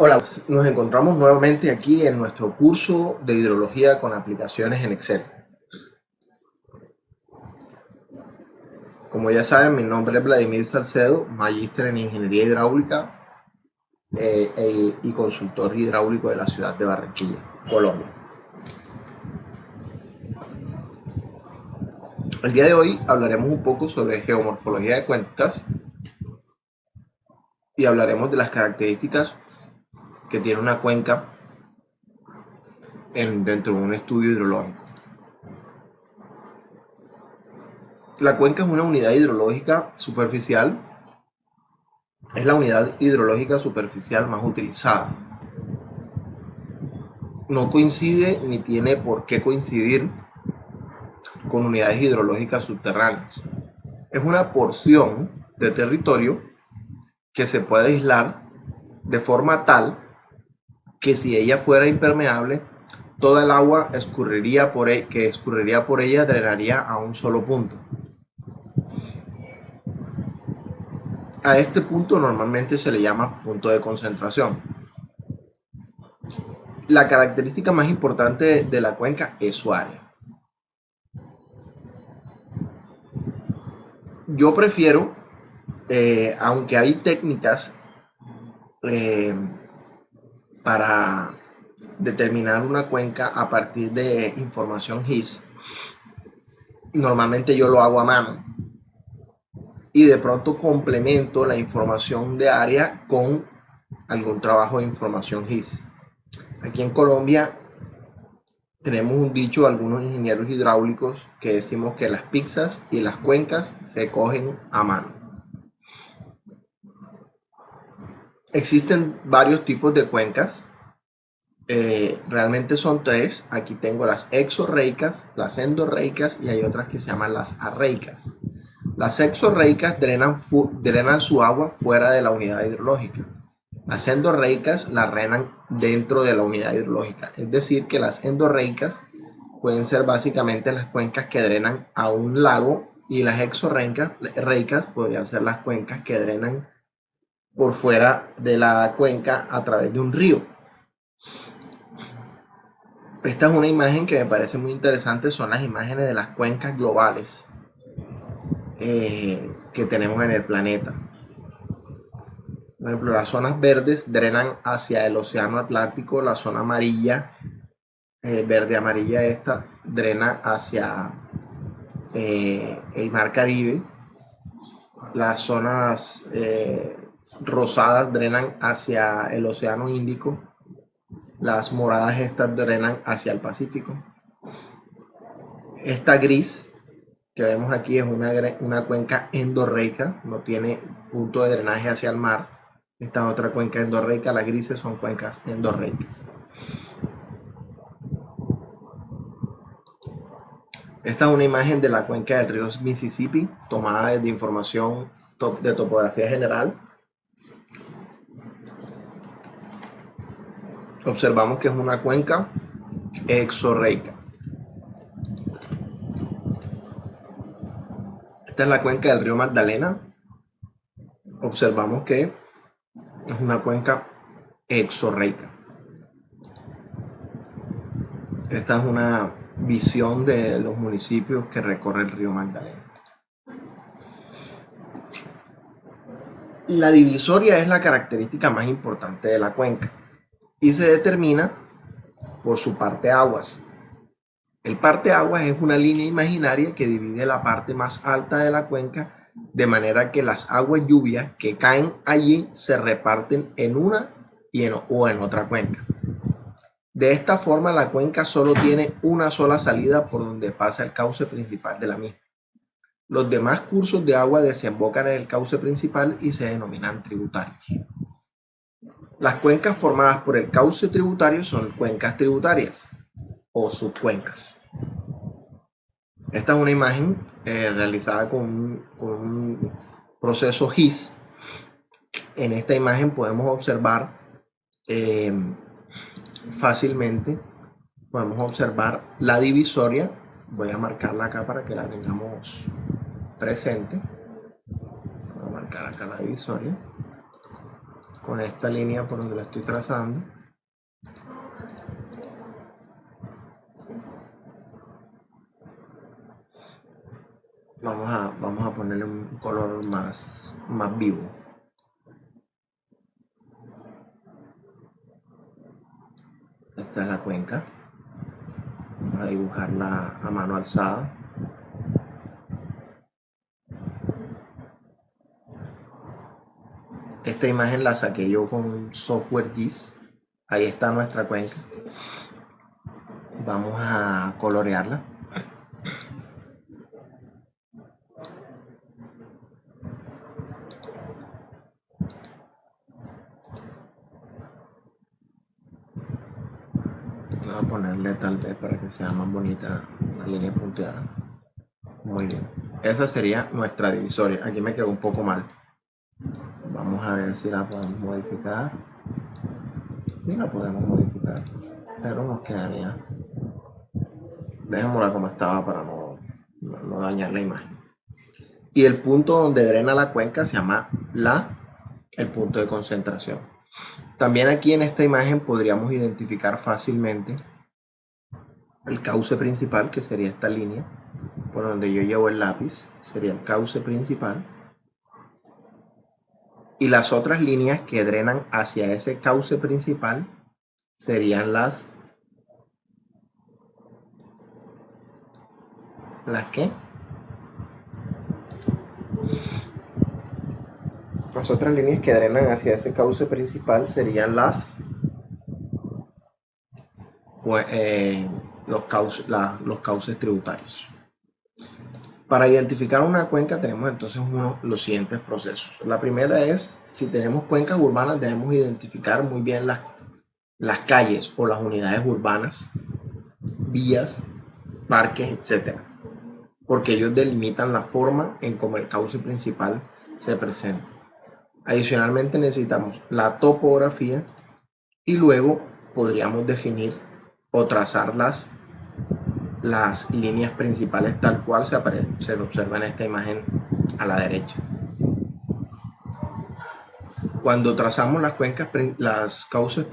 Hola, nos encontramos nuevamente aquí en nuestro curso de hidrología con aplicaciones en Excel. Como ya saben, mi nombre es Vladimir Salcedo, magíster en Ingeniería Hidráulica y consultor hidráulico de la ciudad de Barranquilla, Colombia. El día de hoy hablaremos un poco sobre geomorfología de cuencas y hablaremos de las características que tiene una cuenca dentro de un estudio hidrológico. La cuenca es una unidad hidrológica superficial. Es la unidad hidrológica superficial más utilizada. No coincide ni tiene por qué coincidir con unidades hidrológicas subterráneas. Es una porción de territorio que se puede aislar de forma tal que si ella fuera impermeable, toda el agua que escurriría por ella drenaría a un solo punto. A este punto normalmente se le llama punto de concentración. La característica más importante de la cuenca es su área. Yo prefiero, aunque hay técnicas eh, para determinar una cuenca a partir de información GIS, normalmente yo lo hago a mano y de pronto complemento la información de área con algún trabajo de información GIS. Aquí en Colombia tenemos un dicho, algunos ingenieros hidráulicos, que decimos que las pizzas y las cuencas se cogen a mano. Existen varios tipos de cuencas. Realmente son tres. Aquí tengo las exorreicas, las endorreicas y hay otras que se llaman las arreicas. Las exorreicas drenan su agua fuera de la unidad hidrológica. Las endorreicas la drenan dentro de la unidad hidrológica. Es decir, que las endorreicas pueden ser básicamente las cuencas que drenan a un lago y las exorreicas podrían ser las cuencas que drenan por fuera de la cuenca a través de un río. Esta es una imagen que me parece muy interesante, son las imágenes de las cuencas globales que tenemos en el planeta. Por ejemplo, las zonas verdes drenan hacia el océano Atlántico, la zona amarilla, verde amarilla esta, drena hacia el mar Caribe, las zonas rosadas drenan hacia el océano Índico, las moradas estas drenan hacia el Pacífico. Esta gris que vemos aquí es una cuenca endorreica, no tiene punto de drenaje hacia el mar. Esta es otra cuenca endorreica, las grises son cuencas endorreicas. Esta es una imagen de la cuenca del río Mississippi, tomada desde información de topografía general. Observamos que es una cuenca exorreica. Esta es la cuenca del río Magdalena. Observamos que es una cuenca exorreica. Esta es una visión de los municipios que recorre el río Magdalena. La divisoria es la característica más importante de la cuenca y se determina por su parteaguas. El parteaguas es una línea imaginaria que divide la parte más alta de la cuenca de manera que las aguas lluvias que caen allí se reparten en una o en otra cuenca. De esta forma, la cuenca solo tiene una sola salida por donde pasa el cauce principal de la misma. Los demás cursos de agua desembocan en el cauce principal y se denominan tributarios. Las cuencas formadas por el cauce tributario son cuencas tributarias o subcuencas. Esta es una imagen realizada con un proceso GIS. En esta imagen podemos observar fácilmente, podemos observar la divisoria. Voy a marcarla acá para que la tengamos presente. Voy a marcar acá la divisoria con esta línea por donde la estoy trazando. Vamos a ponerle un color más vivo. Esta es la cuenca. Vamos a dibujarla a mano alzada. Esta imagen la saqué yo con un software GIS. Ahí está nuestra cuenca. Vamos a colorearla. Voy a ponerle tal vez para que sea más bonita la línea punteada. Muy bien. Esa sería nuestra divisoria. Aquí me quedó un poco mal. Vamos a ver si la podemos modificar. Sí, la podemos modificar, pero nos quedaría. Dejémosla como estaba para no dañar la imagen. Y el punto donde drena la cuenca se llama el punto de concentración. También aquí en esta imagen podríamos identificar fácilmente el cauce principal, que sería esta línea por donde yo llevo el lápiz, sería el cauce principal. Y las otras líneas que drenan hacia ese cauce principal serían ¿las qué? Las otras líneas que drenan hacia ese cauce principal serían los cauces tributarios. Para identificar una cuenca tenemos entonces los siguientes procesos. La primera es, si tenemos cuencas urbanas, debemos identificar muy bien las calles o las unidades urbanas, vías, parques, etc. Porque ellos delimitan la forma en cómo el cauce principal se presenta. Adicionalmente necesitamos la topografía y luego podríamos definir o trazar las líneas principales tal cual se observa en esta imagen a la derecha. Cuando trazamos las cuencas, los cauces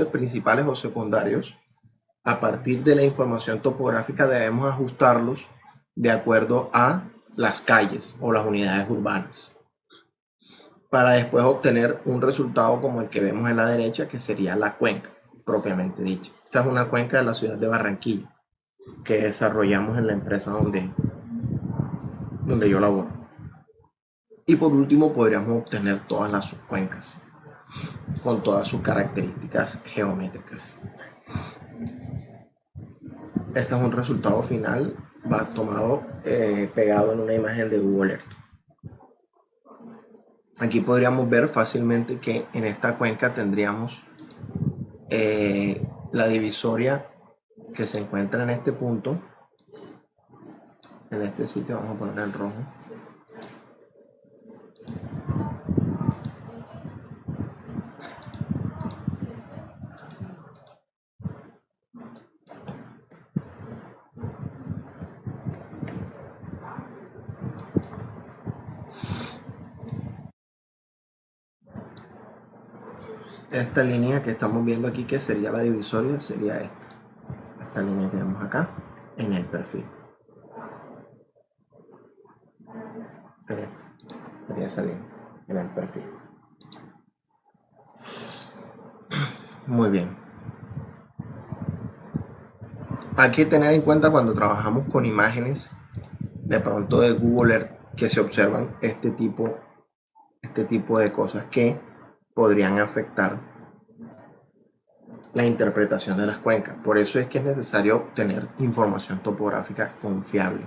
principales o secundarios, a partir de la información topográfica debemos ajustarlos de acuerdo a las calles o las unidades urbanas, para después obtener un resultado como el que vemos en la derecha, que sería la cuenca propiamente dicha. Esta es una cuenca de la ciudad de Barranquilla que desarrollamos en la empresa donde yo laboro. Y por último podríamos obtener todas las subcuencas con todas sus características geométricas. Este es un resultado final tomado pegado en una imagen de Google Earth. Aquí podríamos ver fácilmente que en esta cuenca tendríamos la divisoria que se encuentra en este punto, en este sitio. Vamos a poner en rojo. Esta línea que estamos viendo aquí, que sería la divisoria, sería esta línea que vemos acá en el perfil. Sería esa línea en el perfil. Muy bien. Hay que tener en cuenta cuando trabajamos con imágenes de pronto de Google Earth que se observan este tipo de cosas que podrían afectar la interpretación de las cuencas. Por eso es que es necesario obtener información topográfica confiable.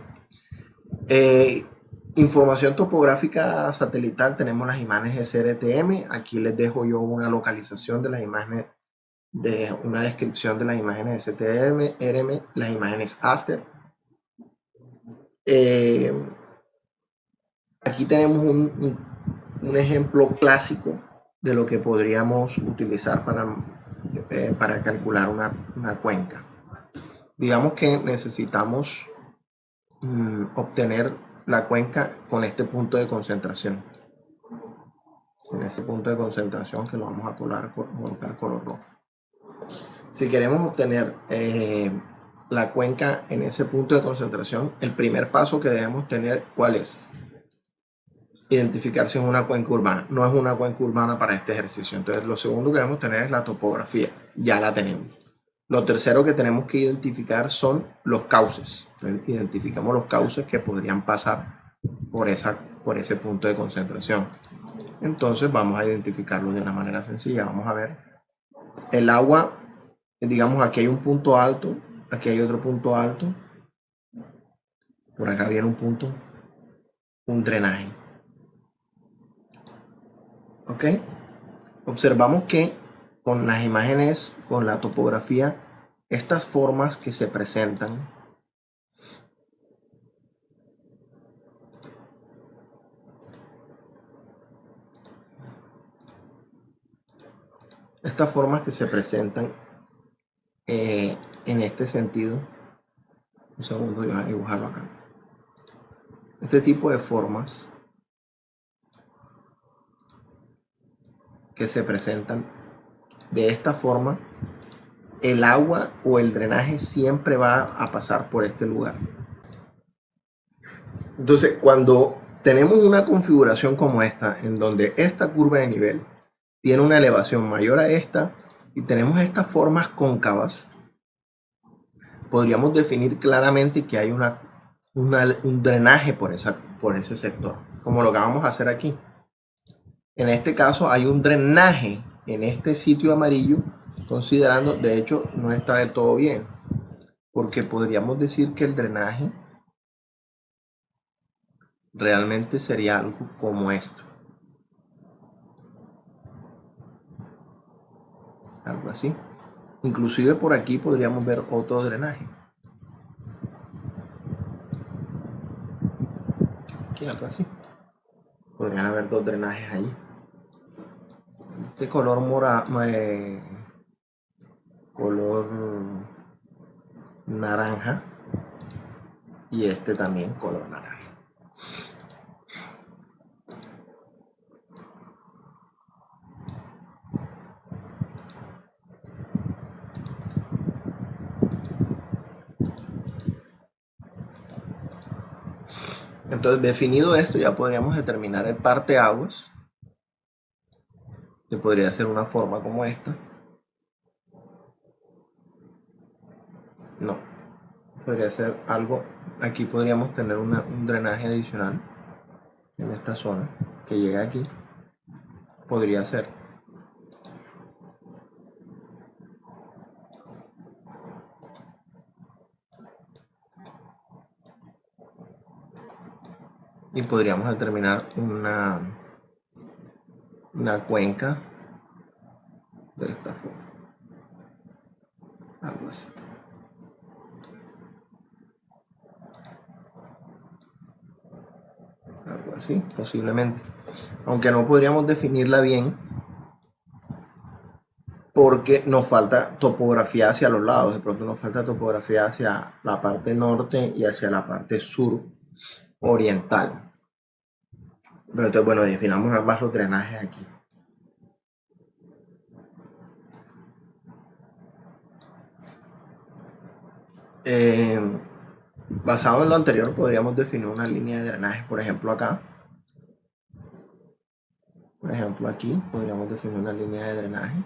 Información topográfica satelital, tenemos las imágenes SRTM. Aquí les dejo yo una localización de las imágenes, de una descripción de las imágenes STM, RM, las imágenes Aster. Aquí tenemos un ejemplo clásico de lo que podríamos utilizar para calcular una cuenca. Digamos que necesitamos obtener la cuenca con este punto de concentración. en ese punto de concentración que lo vamos a colocar color rojo. Si queremos obtener la cuenca en ese punto de concentración, el primer paso que debemos tener, ¿cuál es? Identificar si es una cuenca urbana. No es una cuenca urbana para este ejercicio. Entonces, lo segundo que debemos tener es la topografía. Ya la tenemos. Lo tercero que tenemos que identificar son los cauces. Entonces, identificamos los cauces que podrían pasar por ese punto de concentración. Entonces, vamos a identificarlos de una manera sencilla. Vamos a ver. El agua, digamos, aquí hay un punto alto, aquí hay otro punto alto. Por acá viene un punto, un drenaje. ¿Ok? Observamos que con las imágenes, con la topografía, estas formas que se presentan en este sentido, un segundo, yo voy a dibujarlo acá. Este tipo de formas que se presentan de esta forma, el agua o el drenaje siempre va a pasar por este lugar. Entonces, cuando tenemos una configuración como esta, en donde esta curva de nivel tiene una elevación mayor a esta y tenemos estas formas cóncavas, podríamos definir claramente que hay un drenaje por ese sector, como lo que vamos a hacer aquí. En este caso hay un drenaje en este sitio amarillo, considerando, de hecho, no está del todo bien, porque podríamos decir que el drenaje realmente sería algo como esto. Algo así. Inclusive por aquí podríamos ver otro drenaje. Aquí algo así. Podrían haber dos drenajes allí. Este color color naranja y este también color naranja. Entonces, definido esto, ya podríamos determinar el parteaguas, que podría ser una forma como esta. No, podría ser algo, aquí podríamos tener un drenaje adicional en esta zona que llega aquí. Podría ser. Y podríamos determinar una cuenca de esta forma. Algo así. Algo así, posiblemente. Aunque no podríamos definirla bien porque nos falta topografía hacia los lados. De pronto nos falta topografía hacia la parte norte y hacia la parte sur oriental. Pero entonces, bueno, definamos ambas los drenajes aquí. Basado en lo anterior, podríamos definir una línea de drenaje, por ejemplo, acá. Por ejemplo, aquí podríamos definir una línea de drenaje.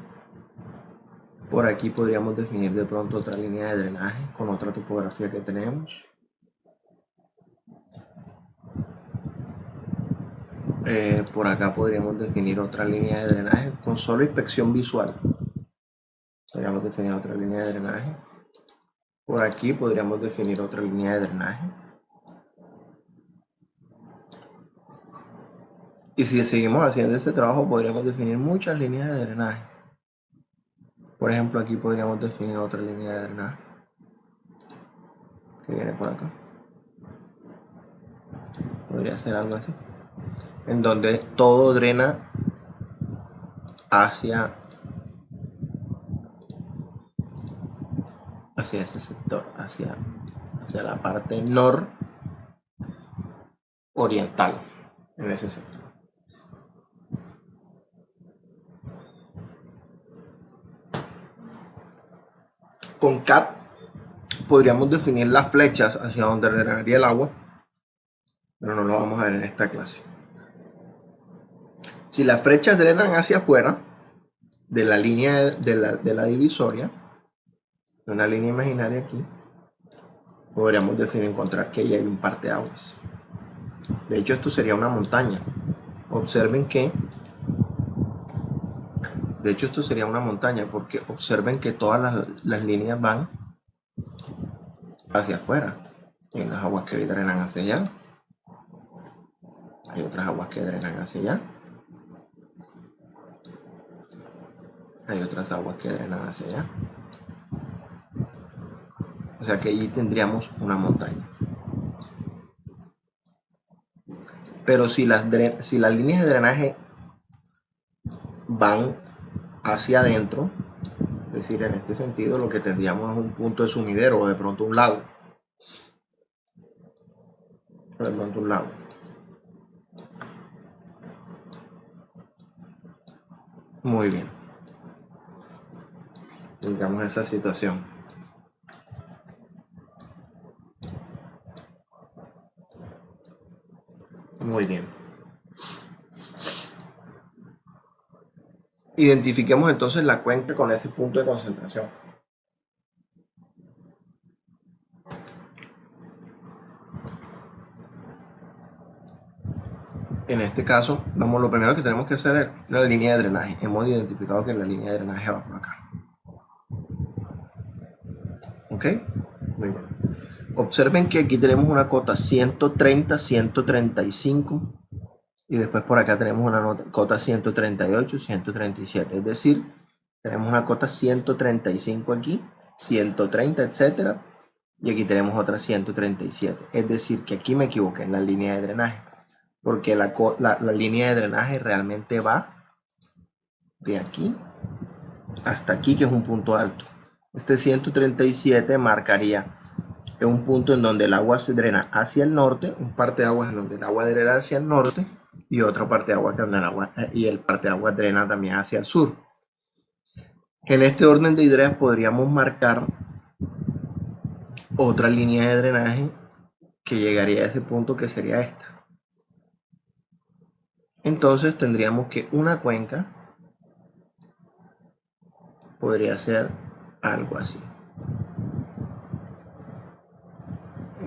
Por aquí podríamos definir de pronto otra línea de drenaje con otra topografía que tenemos. Por acá podríamos definir otra línea de drenaje con solo inspección visual. Podríamos definir otra línea de drenaje. Por aquí podríamos definir otra línea de drenaje. Y si seguimos haciendo este trabajo, podríamos definir muchas líneas de drenaje. Por ejemplo, aquí podríamos definir otra línea de drenaje que viene por acá. Podría ser algo así, en donde todo drena hacia ese sector, hacia la parte nororiental, en ese sector. Con CAD podríamos definir las flechas hacia donde drenaría el agua, pero no lo vamos a ver en esta clase. Si las flechas drenan hacia afuera de la línea de la divisoria, una línea imaginaria aquí, podríamos encontrar que ahí hay un parteaguas. De hecho, esto sería una montaña. Observen que, de hecho, esto sería una montaña porque observen que todas las líneas van hacia afuera. Hay unas aguas que drenan hacia allá. Hay otras aguas que drenan hacia allá. Hay otras aguas que drenan hacia allá. O sea que allí tendríamos una montaña. Pero si las líneas de drenaje van hacia adentro, es decir, en este sentido, lo que tendríamos es un punto de sumidero o de pronto un lago. De pronto un lago. Muy bien. Tengamos esa situación. Muy bien. Identifiquemos entonces la cuenca con ese punto de concentración. En este caso, lo primero que tenemos que hacer es la línea de drenaje. Hemos identificado que la línea de drenaje va por acá. ¿Ok? Muy bien. Observen que aquí tenemos una cota 130, 135 y después por acá tenemos una cota 138, 137. Es decir, tenemos una cota 135 aquí, 130, etcétera, y aquí tenemos otra 137. Es decir, que aquí me equivoqué en la línea de drenaje, porque la línea de drenaje realmente va de aquí hasta aquí, que es un punto alto. Este 137 marcaría un punto en donde el agua se drena hacia el norte, un parte de agua en donde el agua drena hacia el norte y otra parte de agua donde el parte de agua drena también hacia el sur. En este orden de ideas podríamos marcar otra línea de drenaje que llegaría a ese punto, que sería esta. Entonces tendríamos que una cuenca podría ser algo así.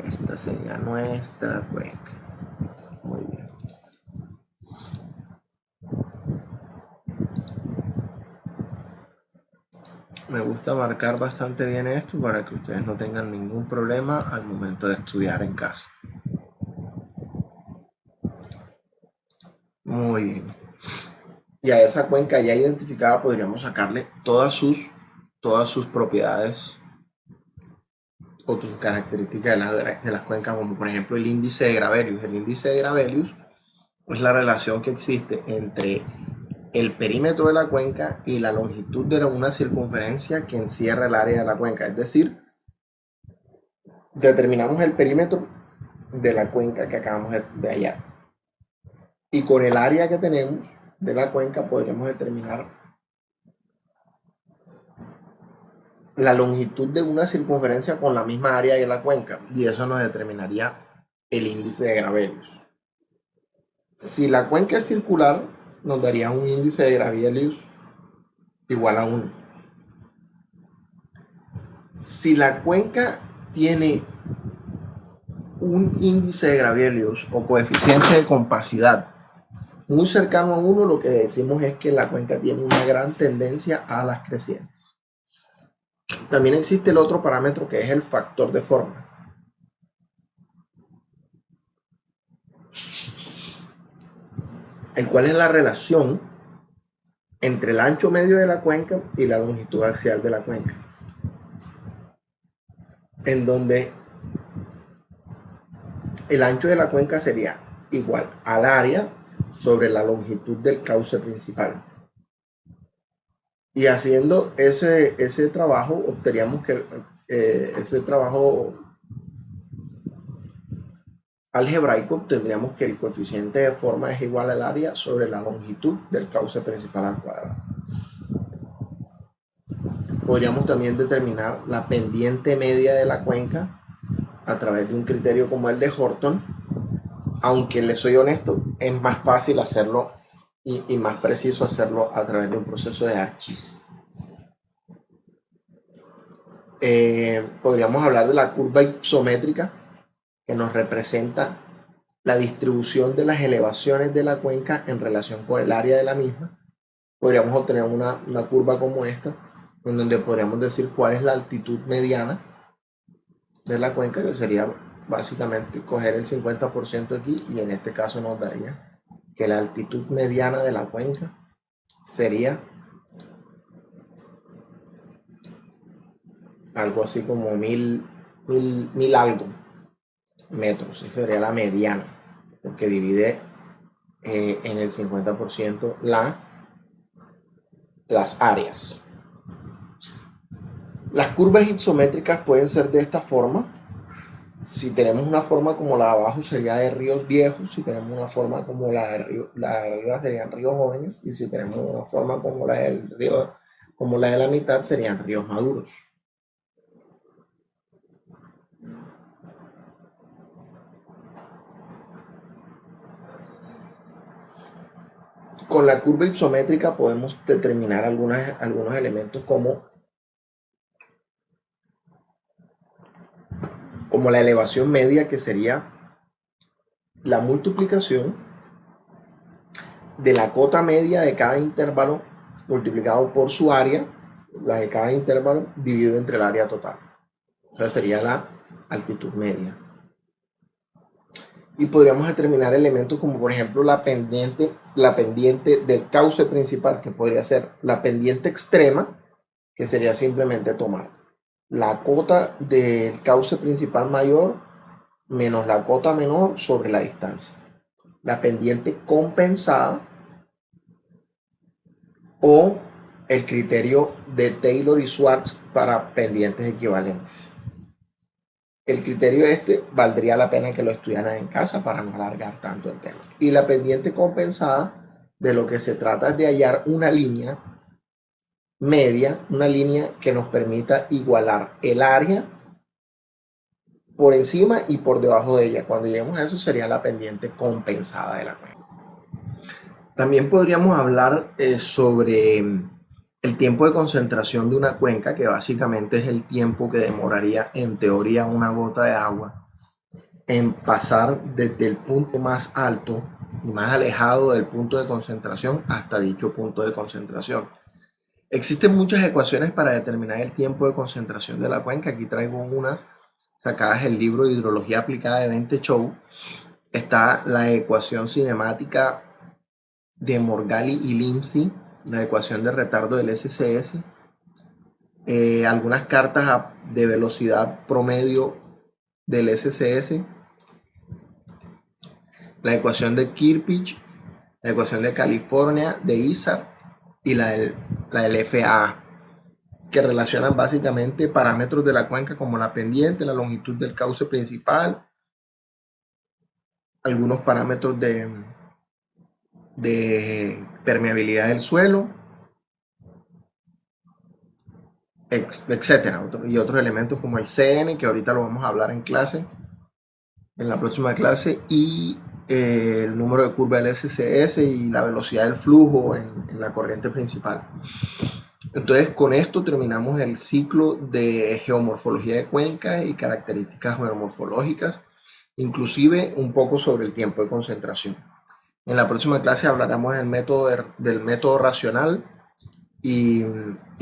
Esta sería nuestra cuenca. Muy bien. Me gusta marcar bastante bien esto para que ustedes no tengan ningún problema al momento de estudiar en casa. Muy bien. Y a esa cuenca ya identificada podríamos sacarle todas sus propiedades o sus características de las cuencas, como por ejemplo el índice de Gravelius. El índice de Gravelius es la relación que existe entre el perímetro de la cuenca y la longitud de una circunferencia que encierra el área de la cuenca. Es decir, determinamos el perímetro de la cuenca que acabamos de hallar. Y con el área que tenemos de la cuenca podríamos determinar la longitud de una circunferencia con la misma área de la cuenca. Y eso nos determinaría el índice de Gravelius. Si la cuenca es circular, nos daría un índice de Gravelius igual a 1. Si la cuenca tiene un índice de Gravelius o coeficiente de compacidad muy cercano a 1, lo que decimos es que la cuenca tiene una gran tendencia a las crecientes. También existe el otro parámetro, que es el factor de forma. El cual es la relación entre el ancho medio de la cuenca y la longitud axial de la cuenca, en donde el ancho de la cuenca sería igual al área sobre la longitud del cauce principal. Y haciendo ese trabajo, obtendríamos que ese trabajo algebraico, obtendríamos que el coeficiente de forma es igual al área sobre la longitud del cauce principal al cuadrado. Podríamos también determinar la pendiente media de la cuenca a través de un criterio como el de Horton, aunque les soy honesto, es más fácil hacerlo y más preciso hacerlo a través de un proceso de ArcGIS. Podríamos hablar de la curva isométrica, que nos representa la distribución de las elevaciones de la cuenca en relación con el área de la misma. Podríamos obtener una curva como esta, en donde podríamos decir cuál es la altitud mediana de la cuenca, que sería básicamente coger el 50% aquí, y en este caso nos daría que la altitud mediana de la cuenca sería algo así como mil algo metros. Esa sería la mediana, porque divide en el 50% las áreas. Las curvas isométricas pueden ser de esta forma. Si tenemos una forma como la de abajo, sería de ríos viejos. Si tenemos una forma como la de arriba, serían ríos jóvenes. Y si tenemos una forma como la del río, como la de la mitad, serían ríos maduros. Con la curva isométrica podemos determinar algunos elementos como la elevación media, que sería la multiplicación de la cota media de cada intervalo multiplicado por su área, la de cada intervalo dividido entre el área total. Esa sería la altitud media. Y podríamos determinar elementos como por ejemplo la pendiente del cauce principal, que podría ser la pendiente extrema, que sería simplemente tomar la cota del cauce principal mayor menos la cota menor sobre la distancia. La pendiente compensada, o el criterio de Taylor y Schwartz para pendientes equivalentes. El criterio valdría la pena que lo estudiaran en casa para no alargar tanto el tema. Y la pendiente compensada, de lo que se trata es de hallar una línea media, una línea que nos permita igualar el área por encima y por debajo de ella. Cuando lleguemos a eso, sería la pendiente compensada de la cuenca. También podríamos hablar sobre el tiempo de concentración de una cuenca, que básicamente es el tiempo que demoraría en teoría una gota de agua en pasar desde el punto más alto y más alejado del punto de concentración hasta dicho punto de concentración. Existen muchas ecuaciones para determinar el tiempo de concentración de la cuenca. Aquí traigo unas sacadas del libro de Hidrología Aplicada de Bente Chou. Está la ecuación cinemática de Morgali y Lindsay, la ecuación de retardo del SCS, algunas cartas de velocidad promedio del SCS, la ecuación de Kirpich, la ecuación de California de Isar y la del FAA, que relacionan básicamente parámetros de la cuenca como la pendiente, la longitud del cauce principal, algunos parámetros de permeabilidad del suelo, etcétera, y otros elementos como el CN, que ahorita lo vamos a hablar en clase, en la próxima clase, y el número de curva del SCS y la velocidad del flujo en la corriente principal. Entonces, con esto terminamos el ciclo de geomorfología de cuenca y características geomorfológicas, inclusive un poco sobre el tiempo de concentración. En la próxima clase hablaremos del método racional y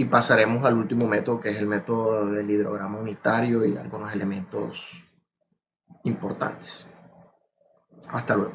pasaremos al último método, que es el método del hidrograma unitario y algunos elementos importantes. Hasta luego.